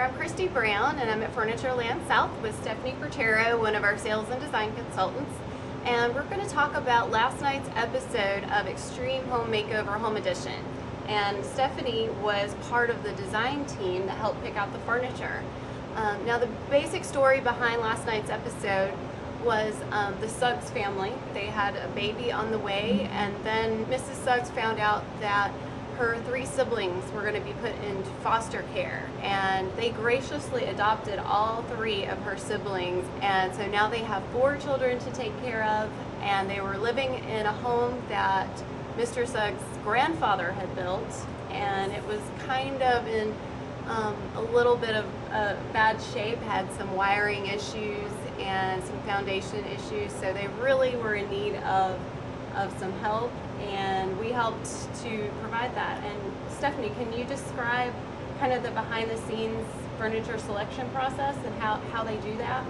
I'm Christy Brown, and I'm at Furnitureland South with Stephanie Pertero, one of our sales and design consultants. And we're going to talk about last night's episode of Extreme Home Makeover Home Edition. And Stephanie was part of the design team that helped pick out the furniture. Now, the basic story behind last night's episode was the Suggs family. They had a baby on the way, and then Mrs. Suggs found out that her 3 siblings were going to be put into foster care, and they graciously adopted all 3 of her siblings, and so now they have 4 children to take care of, and they were living in a home that Mr. Suggs' grandfather had built, and it was kind of in a little bit of bad shape, had some wiring issues and some foundation issues, so they really were in need of some help, and we helped to provide that. And Stephanie, can you describe kind of the behind the scenes furniture selection process and how they do that?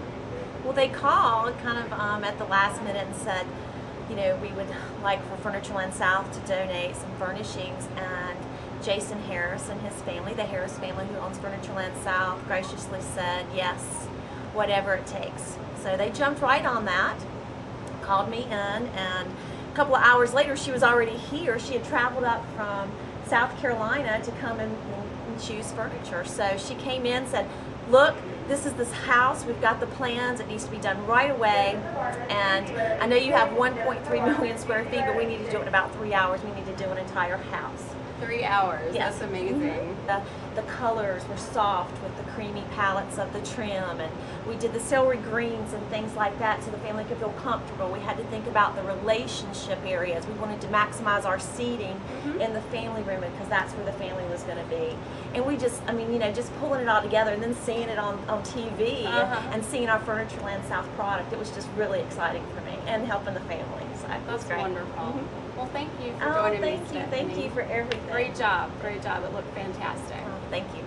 Well, they called kind of at the last minute and said, you know, we would like for Furnitureland South to donate some furnishings, and Jason Harris and his family, the Harris family who owns Furnitureland South, graciously said yes, whatever it takes. So they jumped right on that, called me in, and a couple of hours later she was already here. She had traveled up from South Carolina to come and choose furniture. So she came in, said, look, this is this house, we've got the plans, it needs to be done right away, and I know you have 1.3 million square feet, but we need to do it in about 3 hours. We need to do an entire house. 3 hours, yes. That's amazing. The colors were soft with the creamy palettes of the trim, and we did the celery greens and things like that so the family could feel comfortable. We had to think about the relationship areas. We wanted to maximize our seating in the family room because that's where the family was going to be. And we just, I mean, you know, just pulling it all together and then seeing it on TV and seeing our Furnitureland South product, it was just really exciting for me, and helping the family. So that's great. Wonderful. Well, thank you for joining me, Stephanie. Thank you for everything. Great job. Great job. It looked fantastic. Thank you.